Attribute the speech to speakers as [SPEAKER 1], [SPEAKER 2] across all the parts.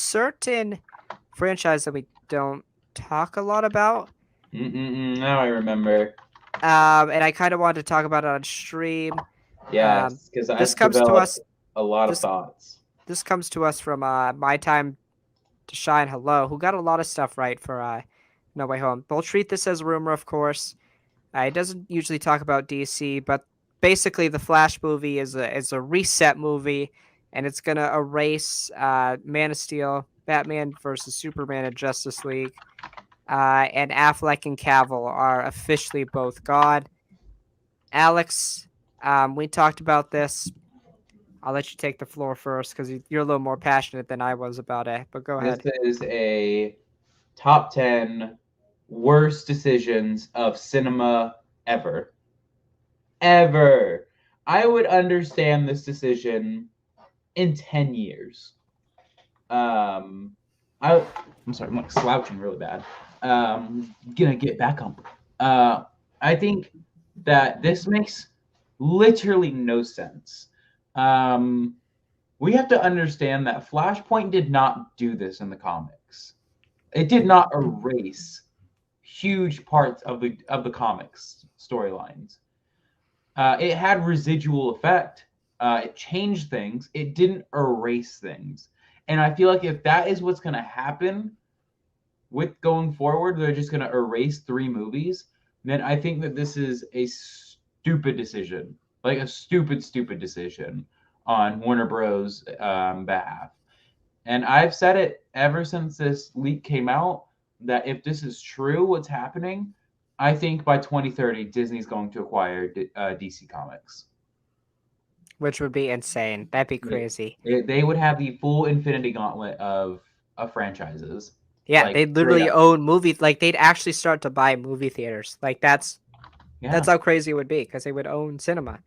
[SPEAKER 1] certain franchise that we don't talk a lot about.
[SPEAKER 2] Now I remember.
[SPEAKER 1] And I kind of wanted to talk about it on stream.
[SPEAKER 2] Yes, because
[SPEAKER 1] This
[SPEAKER 2] I've
[SPEAKER 1] comes to
[SPEAKER 2] developed
[SPEAKER 1] us.
[SPEAKER 2] a lot of
[SPEAKER 1] This
[SPEAKER 2] thoughts.
[SPEAKER 1] this comes to us from My Time to Shine Hello, who got a lot of stuff right for No Way Home. We'll treat this as rumor, of course. He doesn't usually talk about DC, but basically the Flash movie is a reset movie, and it's gonna erase Man of Steel, Batman versus Superman, and Justice League. And Affleck and Cavill are officially both gone. Alex, we talked about this. I'll let you take the floor first because you're a little more passionate than I was about it. But go
[SPEAKER 2] This
[SPEAKER 1] ahead.
[SPEAKER 2] is a top 10 worst decisions of cinema ever. Ever. I would understand this decision in 10 years. I'm sorry, I'm like slouching really bad. Gonna get back on. I think that this makes literally no sense. We have to understand that Flashpoint did not do this in the comics. It did not erase huge parts of the comics storylines. It had residual effect. It changed things. It didn't erase things. And I feel like if that is what's going to happen with going forward, they're just going to erase 3 movies, then I think that this is a stupid decision. Like a stupid decision on Warner Bros. Behalf. And I've said it ever since this leak came out that if this is true, what's happening, I think by 2030, Disney's going to acquire DC Comics.
[SPEAKER 1] Which would be insane. That'd be crazy.
[SPEAKER 2] They would have the full Infinity Gauntlet of franchises.
[SPEAKER 1] Yeah,
[SPEAKER 2] Like
[SPEAKER 1] they'd
[SPEAKER 2] straight
[SPEAKER 1] literally
[SPEAKER 2] up.
[SPEAKER 1] own movies. Like they'd actually start to buy movie theaters. Like that's
[SPEAKER 2] Yeah.
[SPEAKER 1] how crazy it would be because they would own cinema.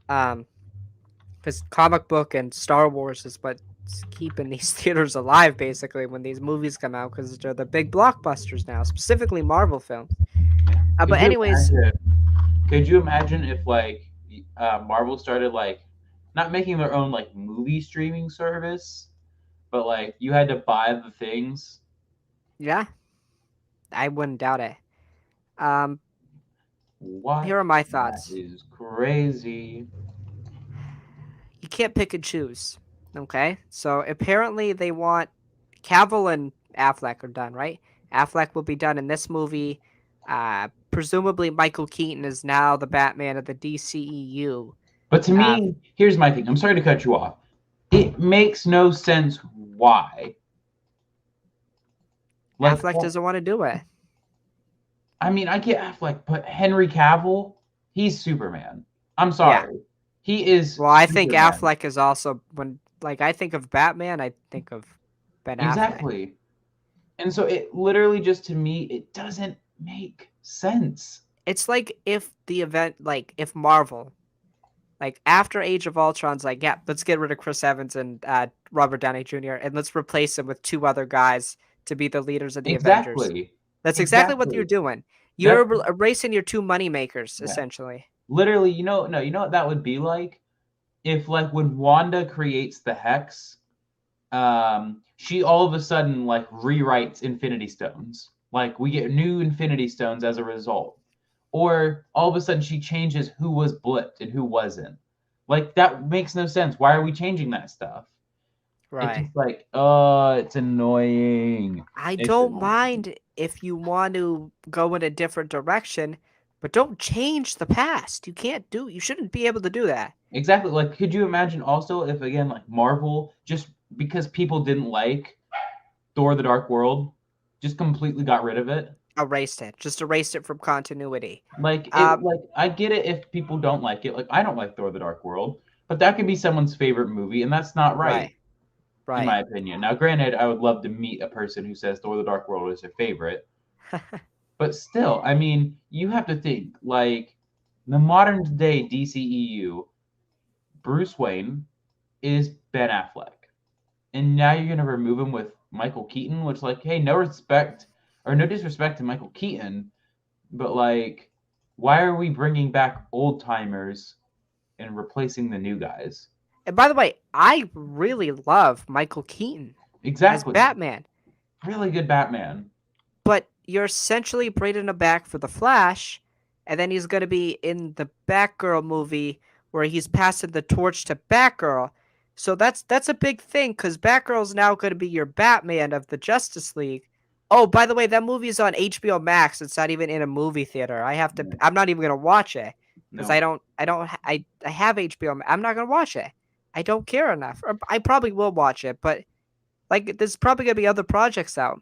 [SPEAKER 1] Because comic book and Star Wars is what's keeping these theaters alive basically when these movies come out because they're the big blockbusters now, specifically Marvel films. But anyways,
[SPEAKER 2] Could you imagine if like Marvel started like not making their own like movie streaming service, but like you had to buy the things?
[SPEAKER 1] yeah, I wouldn't doubt it.
[SPEAKER 2] What?
[SPEAKER 1] Here are my
[SPEAKER 2] That
[SPEAKER 1] thoughts.
[SPEAKER 2] is crazy.
[SPEAKER 1] You can't pick and choose. Okay, so apparently they want Cavill and Affleck are done, right? Affleck will be done in this movie. Presumably Michael Keaton is now the Batman of the DCEU.
[SPEAKER 2] But to me, here's my thing. I'm sorry to cut you off. It makes no sense why.
[SPEAKER 1] Like, Affleck doesn't want to do it.
[SPEAKER 2] I mean, I get Affleck, but Henry Cavill, he's Superman. I'm sorry. Yeah. He is.
[SPEAKER 1] Well, I think Affleck is also when I think of Batman, I think of Ben Affleck.
[SPEAKER 2] Exactly. And so it literally just to me, it doesn't make sense.
[SPEAKER 1] It's like if the event, like if Marvel, like after Age of Ultron's like, yeah, let's get rid of Chris Evans and Robert Downey Jr. and let's replace him with 2 other guys to be the leaders of the Avengers. That's exactly what you're doing. You're erasing your 2 moneymakers, essentially.
[SPEAKER 2] Literally, you know what that would be like? If like when Wanda creates the Hex, she all of a sudden like rewrites Infinity Stones. Like we get new Infinity Stones as a result. Or all of a sudden she changes who was blipped and who wasn't. Like that makes no sense. Why are we changing that stuff?
[SPEAKER 1] Right.
[SPEAKER 2] It's just like, oh, it's annoying.
[SPEAKER 1] I don't mind if you want to go in a different direction, but don't change the past. You shouldn't be able to do that.
[SPEAKER 2] Exactly. Like, could you imagine also if again, like Marvel, just because people didn't like Thor: The Dark World, just completely got rid of it?
[SPEAKER 1] Just erased it from continuity.
[SPEAKER 2] Like I get it if people don't like it. Like I don't like Thor: The Dark World, but that could be someone's favorite movie, and that's not right. In my opinion. Now, granted, I would love to meet a person who says Thor: The Dark World is their favorite, but still, I mean, you have to think like the modern day DCEU. Bruce Wayne is Ben Affleck, and now you're gonna remove him with Michael Keaton, which like, hey, no respect or no disrespect to Michael Keaton, but like, why are we bringing back old timers and replacing the new guys?
[SPEAKER 1] And by the way, I really love Michael Keaton. as
[SPEAKER 2] Exactly.
[SPEAKER 1] Batman.
[SPEAKER 2] Really good Batman.
[SPEAKER 1] But you're essentially bringing him back for the Flash, and then he's going to be in the Batgirl movie where he's passing the torch to Batgirl. So that's a big thing because Batgirl's now going to be your Batman of the Justice League. Oh, by the way, that movie is on HBO Max. It's not even in a movie theater. I have to.
[SPEAKER 2] No.
[SPEAKER 1] I'm not even going to watch it because
[SPEAKER 2] No.
[SPEAKER 1] I have HBO. I'm not going to watch it. I don't care enough. Or I probably will watch it, but like there's probably going to be other projects out.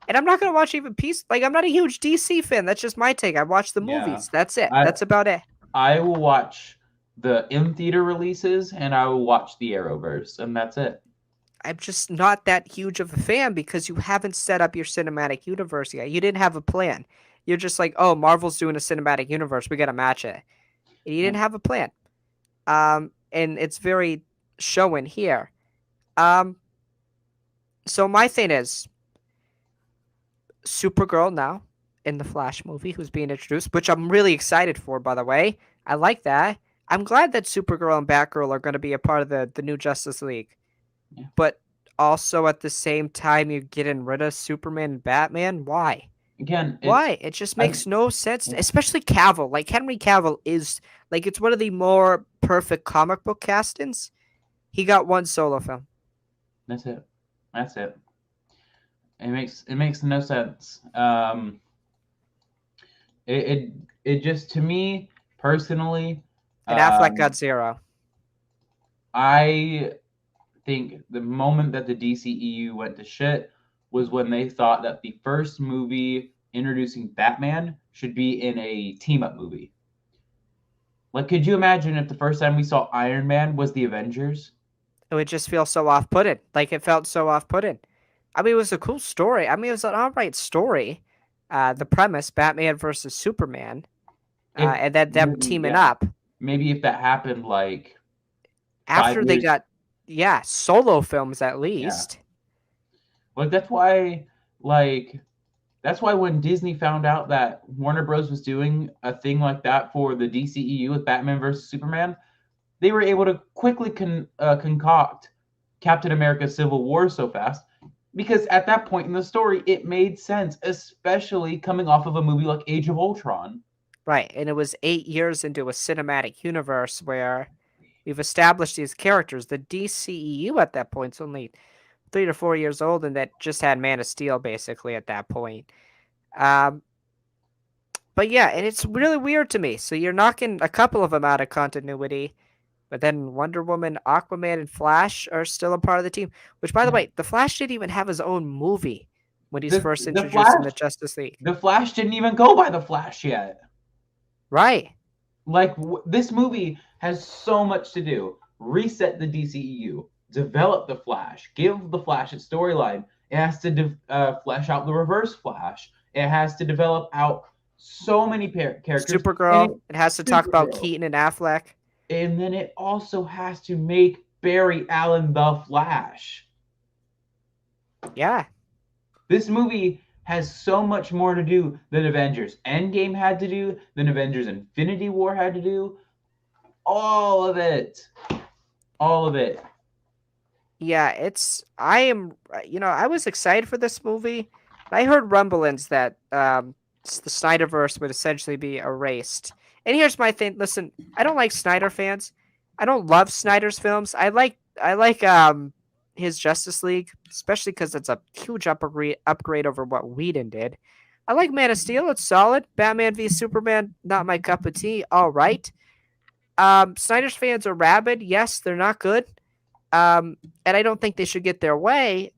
[SPEAKER 1] And I'm not gonna watch even Peace. Like I'm not a huge DC fan. That's just my take. I watch the
[SPEAKER 2] Yeah.
[SPEAKER 1] movies. That's it.
[SPEAKER 2] I
[SPEAKER 1] That's about it.
[SPEAKER 2] I will watch the in theater releases and I will watch the Arrowverse, and that's it.
[SPEAKER 1] I'm just not that huge of a fan because you haven't set up your cinematic universe yet. You didn't have a plan. You're just like, oh, Marvel's doing a cinematic universe. We gotta match it. And you
[SPEAKER 2] Yeah.
[SPEAKER 1] didn't have a plan. And it's very showing here. So my thing is, Supergirl now in the Flash movie, who's being introduced, which I'm really excited for, by the way. I like that. I'm glad that Supergirl and Batgirl are going to be a part of the new Justice League.
[SPEAKER 2] Yeah.
[SPEAKER 1] But also at the same time, you're getting rid of Superman and Batman. Why?
[SPEAKER 2] Again,
[SPEAKER 1] Why? It just
[SPEAKER 2] I,
[SPEAKER 1] makes no sense,
[SPEAKER 2] yeah,
[SPEAKER 1] especially Cavill. Like, Henry Cavill is, like, it's one of the more perfect comic book castings. He got one solo film.
[SPEAKER 2] that's it. That's it. It makes no sense. It just, to me personally,
[SPEAKER 1] And Affleck
[SPEAKER 2] um,
[SPEAKER 1] got zero.
[SPEAKER 2] I think the moment that the DCEU went to shit was when they thought that the first movie introducing Batman should be in a team up movie. Like, could you imagine if the first time we saw Iron Man was the Avengers?
[SPEAKER 1] It would just feel so off-putting. Like, it felt so off-putting. I mean, it was a cool story. I mean, it was an alright story. The premise, Batman versus Superman,
[SPEAKER 2] If
[SPEAKER 1] and then them
[SPEAKER 2] maybe,
[SPEAKER 1] teaming
[SPEAKER 2] yeah,
[SPEAKER 1] up.
[SPEAKER 2] maybe if that happened like five
[SPEAKER 1] After they
[SPEAKER 2] years,
[SPEAKER 1] got, yeah, solo films at
[SPEAKER 2] yeah.
[SPEAKER 1] least.
[SPEAKER 2] Like like that's why when Disney found out that Warner Bros was doing a thing like that for the DCEU with Batman versus Superman, they were able to quickly concoct Captain America Civil War so fast because at that point in the story it made sense, especially coming off of a movie like Age of Ultron.
[SPEAKER 1] Right, and it was 8 years into a cinematic universe where we've established these characters. The DCEU at that point's only 3 to 4 years old, and that just had Man of Steel basically at that point. Um, but yeah, and it's really weird to me. So you're knocking a couple of them out of continuity, but then Wonder Woman, Aquaman, and Flash are still a part of the team. Which, by the
[SPEAKER 2] Yeah.
[SPEAKER 1] way, the Flash didn't even have his own movie when he's
[SPEAKER 2] The
[SPEAKER 1] first
[SPEAKER 2] the
[SPEAKER 1] introduced in
[SPEAKER 2] Flash
[SPEAKER 1] the Justice League.
[SPEAKER 2] the Flash didn't even go by the Flash yet.
[SPEAKER 1] Right.
[SPEAKER 2] Like this movie has so much to do. Reset the DCEU, develop the Flash, give the Flash its storyline. It has to flesh out the Reverse Flash. It has to develop out so many characters.
[SPEAKER 1] Supergirl. It has to talk about
[SPEAKER 2] Supergirl.
[SPEAKER 1] Keaton and Affleck.
[SPEAKER 2] And then it also has to make Barry Allen the Flash.
[SPEAKER 1] Yeah.
[SPEAKER 2] This movie has so much more to do than Avengers Endgame had to do, than Avengers Infinity War had to do. All of it. All of it.
[SPEAKER 1] Yeah, I was excited for this movie. I heard rumblings that the Snyderverse would essentially be erased. And here's my thing. Listen, I don't like Snyder fans. I don't love Snyder's films. I like his Justice League, especially because it's a huge upgrade over what Whedon did. I like Man of Steel. It's solid. Batman v Superman, not my cup of tea. All right. Snyder's fans are rabid. Yes, they're not good. And I don't think they should get their way.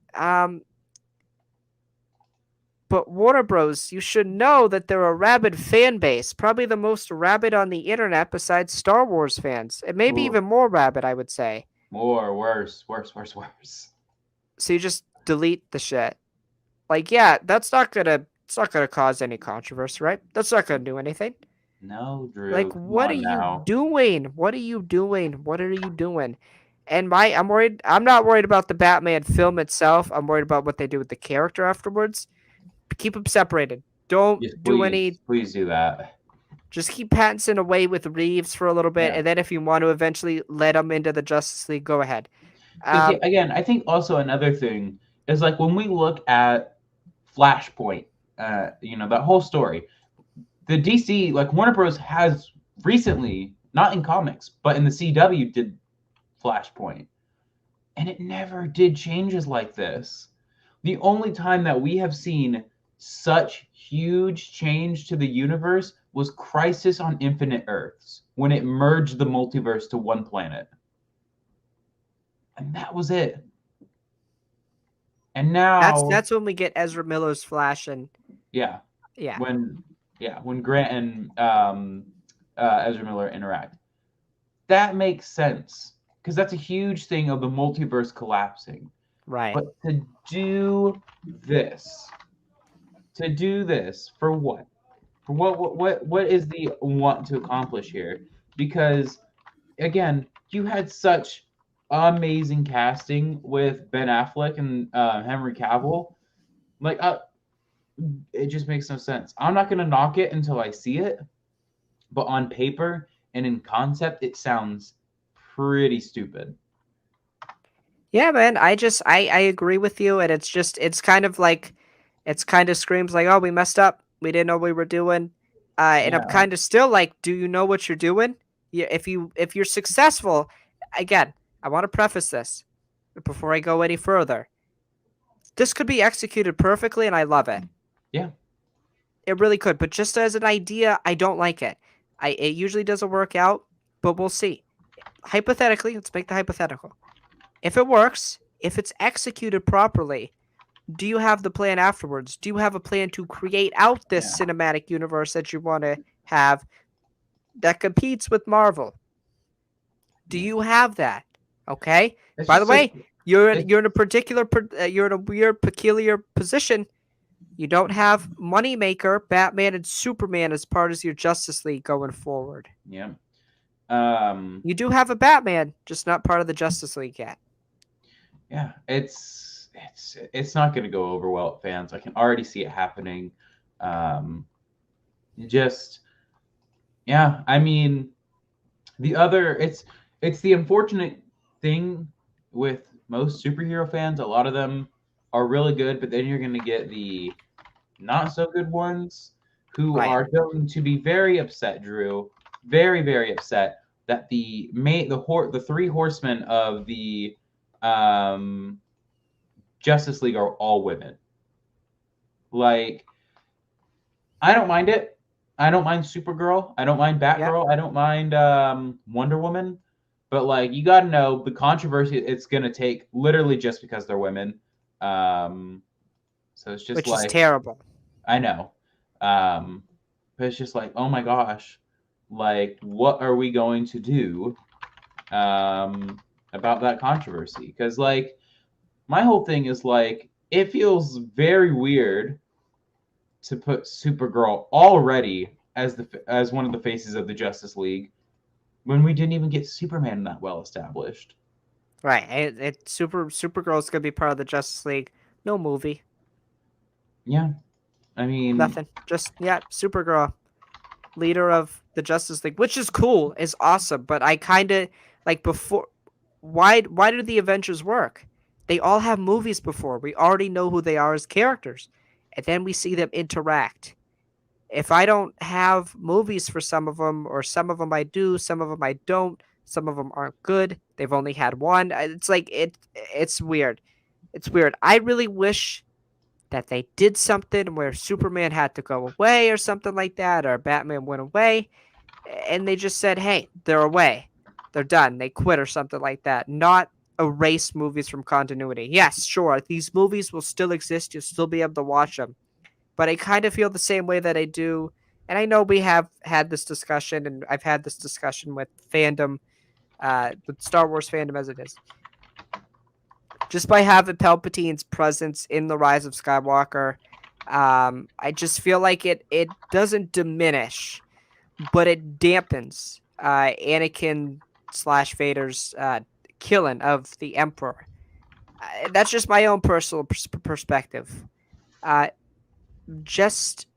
[SPEAKER 1] But Warner Bros., you should know that they're a rabid fan base, probably the most rabid on the internet besides Star Wars fans, and maybe
[SPEAKER 2] Ooh,
[SPEAKER 1] even more rabid, I would say.
[SPEAKER 2] more, worse.
[SPEAKER 1] So you just delete the shit. Like, yeah, it's not gonna cause any controversy, right? That's not gonna do anything.
[SPEAKER 2] No,
[SPEAKER 1] Like,
[SPEAKER 2] Drew, come
[SPEAKER 1] what are
[SPEAKER 2] on
[SPEAKER 1] you
[SPEAKER 2] now.
[SPEAKER 1] doing? What are you doing? What are you doing? And I'm worried. I'm not worried about the Batman film itself. I'm worried about what they do with the character afterwards. Keep them separated. Don't
[SPEAKER 2] Yes,
[SPEAKER 1] do any.
[SPEAKER 2] please do that.
[SPEAKER 1] Just keep Pattinson away with Reeves for a little bit,
[SPEAKER 2] Yeah.
[SPEAKER 1] and then if you want to eventually let him into the Justice League, go ahead.
[SPEAKER 2] Because
[SPEAKER 1] Um,
[SPEAKER 2] again, I think also another thing is like when we look at Flashpoint, that whole story, the DC, like Warner Bros. Has recently, not in comics, but in the CW, did Flashpoint, and it never did changes like this. The only time that we have seen such huge change to the universe was Crisis on Infinite Earths, when it merged the multiverse to one planet. And that was it. And now,
[SPEAKER 1] that's when we get Ezra Miller's Flash, and
[SPEAKER 2] yeah,
[SPEAKER 1] yeah,
[SPEAKER 2] when when Grant and Ezra Miller interact, that makes sense because that's a huge thing of the multiverse collapsing.
[SPEAKER 1] right.
[SPEAKER 2] But do this, to do this for what? For what is the want to accomplish here? Because again, you had such amazing casting with Ben Affleck and Henry Cavill. Like, it just makes no sense. I'm not gonna knock it until I see it, but on paper and in concept, it sounds pretty stupid.
[SPEAKER 1] Yeah, man. I agree with you, and it's kind of like it's kind of screams like, oh, we messed up. We didn't know what we were doing. And I'm
[SPEAKER 2] Yeah,
[SPEAKER 1] kind of still like, do you know what you're doing? Yeah, if you're successful, again, I want to preface this before I go any further. This could be executed perfectly, and I love it.
[SPEAKER 2] yeah,
[SPEAKER 1] It really could, but just as an idea, I don't like it. It usually doesn't work out, but we'll see. Hypothetically, let's make the hypothetical. If it works, if it's executed properly, do you have the plan afterwards? Do you have a plan to create out this
[SPEAKER 2] yeah.
[SPEAKER 1] cinematic universe that you want to have that competes with Marvel? Do
[SPEAKER 2] Yeah.
[SPEAKER 1] you have that? Okay.
[SPEAKER 2] It's
[SPEAKER 1] By the
[SPEAKER 2] just like
[SPEAKER 1] way,
[SPEAKER 2] it.
[SPEAKER 1] you're in a particular you're in a weird peculiar position. You don't have Moneymaker, Batman, and Superman as part of your Justice League going forward.
[SPEAKER 2] Yeah. Um.
[SPEAKER 1] You do have a Batman, just not part of the Justice League yet.
[SPEAKER 2] Yeah. It's not going to go over well with fans. I can already see it happening. Um. Just yeah. I mean, the other it's the unfortunate thing with most superhero fans. A lot of them are really good, but then you're going to get the not so good ones who
[SPEAKER 1] Right.
[SPEAKER 2] are going to be very upset, Drew, very very upset that the three horsemen of the um, Justice League are all women. Like, I don't mind it. I don't mind Supergirl. I don't mind
[SPEAKER 1] Yep.
[SPEAKER 2] Batgirl. I don't mind Wonder Woman. But like, you got to know the controversy it's gonna take, literally just because they're women. Um, so it's just
[SPEAKER 1] Which is
[SPEAKER 2] like,
[SPEAKER 1] terrible.
[SPEAKER 2] I know. Um, but it's just like, oh my gosh, like, what are we going to do about that controversy? Because, like, my whole thing is like, it feels very weird to put Supergirl already as one of the faces of the Justice League when we didn't even get Superman that well established.
[SPEAKER 1] Right. Supergirl's gonna be part of the Justice League. No movie.
[SPEAKER 2] Yeah, I mean,
[SPEAKER 1] Nothing. Just yeah, Supergirl, leader of the Justice League, which is cool, is awesome. But I kind of like before. Why do the Avengers work? They all have movies before. We already know who they are as characters, and then we see them interact. If I don't have movies for some of them, or some of them I do, some of them I don't, some of them aren't good. They've only had one. It's like It's weird. It's weird. I really wish that they did something where Superman had to go away or something like that, or Batman went away, and they just said, "Hey, they're away, they're done, they quit," or something like that. Not erase movies from continuity. Yes, sure, these movies will still exist. You'll still be able to watch them, but I kind of feel the same way that I do. And I know we have had this discussion, and I've had this discussion with fandom, with Star Wars fandom as it is. Just by having Palpatine's presence in the Rise of Skywalker, I just feel like it doesn't diminish, but it dampens Anakin slash Vader's killing of the Emperor. That's just my own personal perspective. Uh, just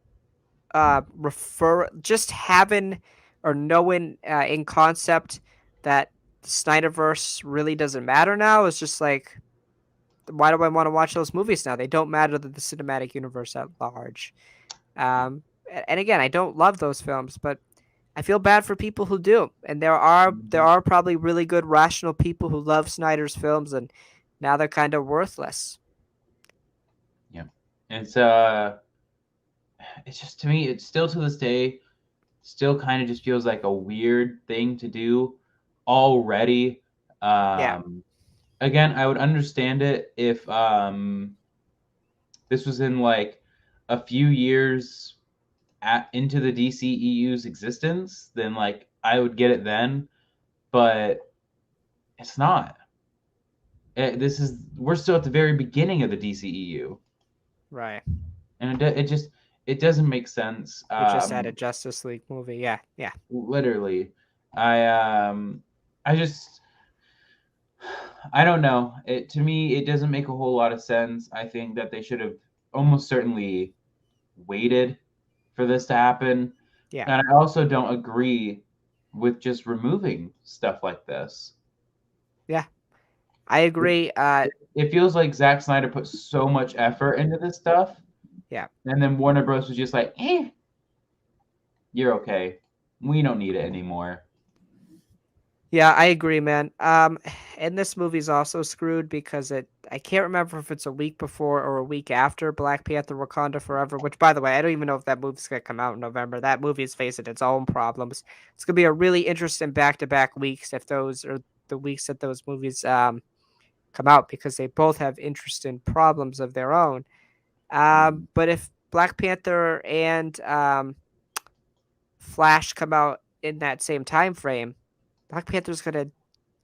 [SPEAKER 1] just having or knowing in concept that the Snyderverse really doesn't matter now. It's just like, why do I want to watch those movies now? They don't matter to the cinematic universe at large. And again, I don't love those films, but I feel bad for people who do. And there are probably really good rational people who love Snyder's films, and now they're kind of worthless.
[SPEAKER 2] Yeah. It's it's just, to me, it's still to this day, still kind of just feels like a weird thing to do already.
[SPEAKER 1] Yeah,
[SPEAKER 2] Again, I would understand it if this was in like a few years into the DCEU's existence, then like I would get it then, but it's not. This is We're still at the very beginning of the DCEU,
[SPEAKER 1] right.
[SPEAKER 2] and it doesn't make sense.
[SPEAKER 1] We just had a Justice League movie. Yeah, yeah,
[SPEAKER 2] Literally, I I just I don't know. It To me, it doesn't make a whole lot of sense. I think that they should have almost certainly waited for this to happen.
[SPEAKER 1] yeah,
[SPEAKER 2] And I also don't agree with just removing stuff like this.
[SPEAKER 1] yeah. I agree.
[SPEAKER 2] It feels like Zack Snyder put so much effort into this stuff,
[SPEAKER 1] Yeah,
[SPEAKER 2] and then Warner Bros. Was just like, you're okay. We don't need it anymore.
[SPEAKER 1] yeah. I agree, man. And this movie's also screwed because I can't remember if it's a week before or a week after Black Panther: Wakanda Forever. Which, by the way, I don't even know if that movie's gonna come out in November. That movie is facing its own problems. It's gonna be a really interesting back-to-back weeks if those are the weeks that those movies come out, because they both have interesting problems of their own. But if Black Panther and Flash come out in that same time frame, Black Panther's gonna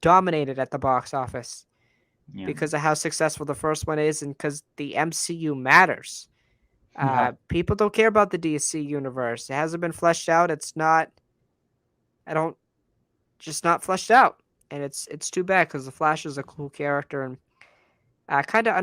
[SPEAKER 1] dominate it at the box office
[SPEAKER 2] Yeah.
[SPEAKER 1] because of how successful the first one is, and because the MCU matters.
[SPEAKER 2] Yeah.
[SPEAKER 1] People don't care about the DC universe. It hasn't been fleshed out. It's not. I don't. Just not fleshed out, and it's too bad because the Flash is a cool character, and kind of